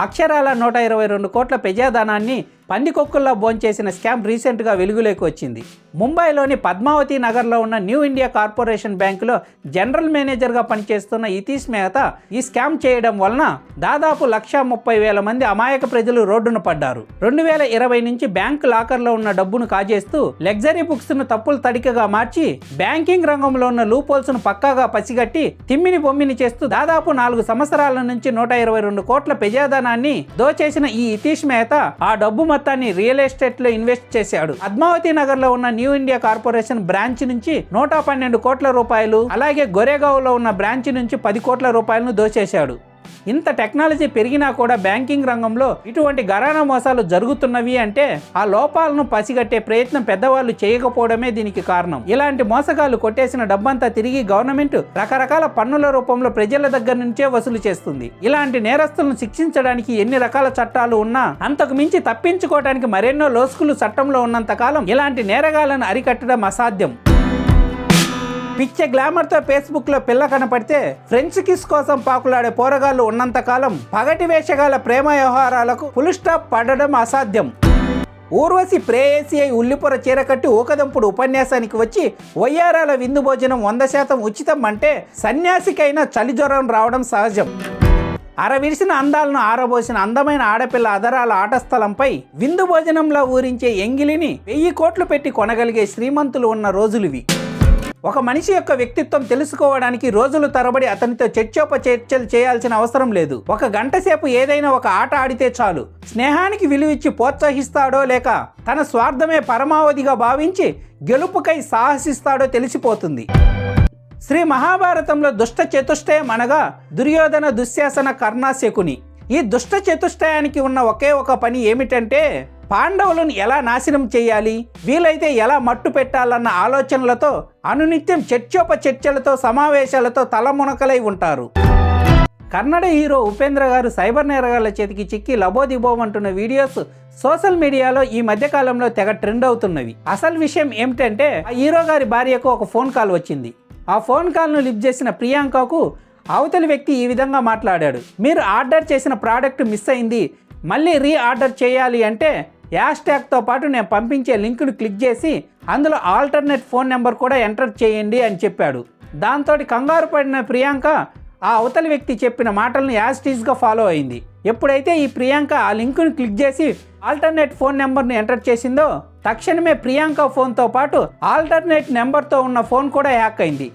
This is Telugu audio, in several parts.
అక్షరాల 122 కోట్ల ప్రజాధనాన్ని పందికొక్కుల్లో భోంచేసిన స్కామ్ రీసెంట్గా వెలుగులోకి వచ్చింది. ముంబైలోని పద్మావతి నగర్లో ఉన్న న్యూ ఇండియా కార్పొరేషన్ బ్యాంకులో జనరల్ మేనేజర్గా పనిచేస్తున్న ఇతీష్ మెహతా ఈ స్కామ్ చేయడం వలన దాదాపు 1,30,000 మంది అమాయక ప్రజలు రోడ్డున పడ్డారు. 2020 నుంచి బ్యాంకు లాకర్లో ఉన్న డబ్బును కాజేస్తూ లగ్జరీ బుక్స్ ను తప్పులు తడికగా మార్చి బ్యాంకింగ్ రంగంలో ఉన్న లూపోల్స్ ను పక్కాగా పసిగట్టి తిమ్మిని బొమ్మిని చేస్తూ దాదాపు 4 సంవత్సరాల నుంచి 122 కోట్ల ప్రజాధనాన్ని దోచేసిన ఈ ఇతీష్ మెహతా ఆ డబ్బు మొత్తాన్ని రియల్ ఎస్టేట్ లో ఇన్వెస్ట్ చేశాడు. పద్మావతి నగర్ లో ఉన్న న్యూ ఇండియా కార్పొరేషన్ బ్రాంచ్ నుంచి 112 కోట్ల రూపాయలు, అలాగే గోరేగావ్ లో ఉన్న బ్రాంచ్ నుంచి 10 కోట్ల రూపాయలను దోచేశాడు. ఇంత టెక్నాలజీ పెరిగినా కూడా బ్యాంకింగ్ రంగంలో ఇటువంటి ఘరానా మోసాలు జరుగుతున్నవి అంటే ఆ లోపాలను పసిగట్టే ప్రయత్నం పెద్దవాళ్ళు చేయకపోవడమే దీనికి కారణం. ఇలాంటి మోసగాళ్ళు కొట్టేసిన డబ్బంతా తిరిగి గవర్నమెంట్ రకరకాల పన్నుల రూపంలో ప్రజల దగ్గర నుంచే వసూలు చేస్తుంది. ఇలాంటి నేరస్తులను శిక్షించడానికి ఎన్ని రకాల చట్టాలు ఉన్నా అంతకు మించి తప్పించుకోవడానికి మరెన్నో లోసుకులు చట్టంలో ఉన్నంత కాలం ఇలాంటి నేరగాళ్లను అరికట్టడం అసాధ్యం. పిచ్చ గ్లామర్తో ఫేస్బుక్లో పిల్ల కనపడితే ఫ్రెంచ్ కిస్ కోసం పాకులాడే పోరగాళ్లు ఉన్నంతకాలం పగటి వేషగాల ప్రేమ వ్యవహారాలకు ఫుల్ స్టాప్ పడడం అసాధ్యం. ఊర్వశి ప్రేయసి అయి ఉల్లిపొర చీరకట్టి ఊకదంపుడు ఉపన్యాసానికి వచ్చి వయ్యారాల విందు భోజనం 100% ఉచితం అంటే సన్యాసికైనా చలి జ్వరం రావడం సహజం. అరవిరిసిన అందాలను ఆరబోసిన అందమైన ఆడపిల్ల అదరాల ఆట స్థలంపై విందు భోజనంలో ఊరించే ఎంగిలిని 1000 కోట్లు పెట్టి కొనగలిగే శ్రీమంతులు ఉన్న రోజులివి. ఒక మనిషి యొక్క వ్యక్తిత్వం తెలుసుకోవడానికి రోజులు తరబడి అతనితో చర్చలు చేయాల్సిన అవసరం లేదు. 1 గంట సేపు ఏదైనా ఒక ఆట ఆడితే చాలు స్నేహానికి విలువిచ్చి ప్రోత్సహిస్తాడో లేక తన స్వార్థమే పరమావధిగా భావించి గెలుపుకై సాహసిస్తాడో తెలిసిపోతుంది. శ్రీ మహాభారతంలో దుష్ట చతుష్టయం అనగా దుర్యోధన, దుశ్శాసన, కర్ణ, శకుని. ఈ దుష్ట చతుష్టయానికి ఉన్న ఒకే ఒక పని ఏమిటంటే పాండవులను ఎలా నాశనం చేయాలి, వీలైతే ఎలా మట్టు పెట్టాలన్న ఆలోచనలతో అనునిత్యం చర్చలతో సమావేశాలతో తలమునకలై ఉంటారు. కన్నడ హీరో ఉపేంద్ర గారు సైబర్ నేరగాళ్ల చేతికి చిక్కి లబోదిబోమంటున్న వీడియోస్ సోషల్ మీడియాలో ఈ మధ్యకాలంలో తెగ ట్రెండ్ అవుతున్నవి. అసలు విషయం ఏమిటంటే ఆ హీరో గారి భార్యకు ఒక ఫోన్ కాల్ వచ్చింది. ఆ ఫోన్ కాల్ను లిఫ్ట్ చేసిన ప్రియాంకకు అవతలి వ్యక్తి ఈ విధంగా మాట్లాడాడు. మీరు ఆర్డర్ చేసిన ప్రోడక్ట్ మిస్ అయింది, మళ్ళీ ఆర్డర్ చేయాలి అంటే #తో పాటు నేను పంపించే లింకును క్లిక్ చేసి అందులో ఆల్టర్నేట్ ఫోన్ నెంబర్ కూడా ఎంటర్ చేయండి అని చెప్పాడు. దాంతో కంగారు పడిన ప్రియాంక ఆ అవతలి వ్యక్తి చెప్పిన మాటలను యాజ్-టీజ్గా ఫాలో అయింది. ఎప్పుడైతే ఈ ప్రియాంక ఆ లింకును క్లిక్ చేసి ఆల్టర్నేట్ ఫోన్ నెంబర్ను ఎంటర్ చేసిందో తక్షణమే ప్రియాంక ఫోన్తో పాటు ఆల్టర్నేట్ నెంబర్తో ఉన్న ఫోన్ కూడా హ్యాక్ అయింది.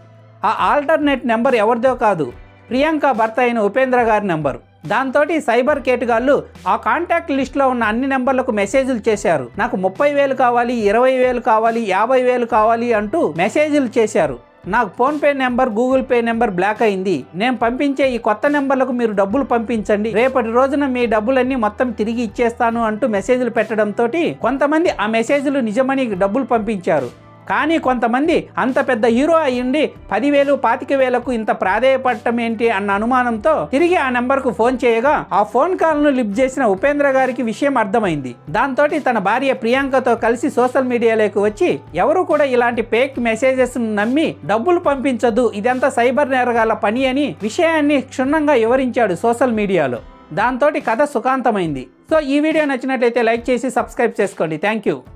ఆ ఆల్టర్నేట్ నెంబర్ ఎవరిదో కాదు, ప్రియాంక భర్త అయిన ఉపేంద్ర గారి నెంబర్. దాంతో సైబర్ కేటుగాళ్ళు ఆ కాంటాక్ట్ లిస్ట్లో ఉన్న అన్ని నెంబర్లకు మెసేజ్లు చేశారు. నాకు 30,000 కావాలి, 20,000 కావాలి, 50,000 కావాలి అంటూ మెసేజ్లు చేశారు. నాకు PhonePe number, Google pay number block అయింది, నేను పంపించే ఈ కొత్త నెంబర్లకు మీరు డబ్బులు పంపించండి, రేపటి రోజున మీ డబ్బులన్నీ మొత్తం తిరిగి ఇచ్చేస్తాను అంటూ మెసేజ్లు పెట్టడంతో కొంతమంది ఆ మెసేజ్లు నిజమని డబ్బులు పంపించారు. కానీ కొంతమంది అంత పెద్ద హీరో అయ్యుండి 10,000, 25,000కు ఇంత ప్రాధేయపడటం ఏంటి అన్న అనుమానంతో తిరిగి ఆ నెంబర్కు ఫోన్ చేయగా ఆ ఫోన్ కాల్ను లిఫ్ట్ చేసిన ఉపేంద్ర గారికి విషయం అర్థమైంది. దాంతో తన భార్య ప్రియాంకతో కలిసి సోషల్ మీడియాలోకి వచ్చి ఎవరు కూడా ఇలాంటి ఫేక్ మెసేజెస్ నమ్మి డబ్బులు పంపించదు, ఇదంతా సైబర్ నేరగాళ్ల పని అని విషయాన్ని క్షుణ్ణంగా వివరించాడు సోషల్ మీడియాలో. దాంతో కథ సుఖాంతమైంది. సో ఈ వీడియో నచ్చినట్లయితే లైక్ చేసి సబ్స్క్రైబ్ చేసుకోండి. Thank you.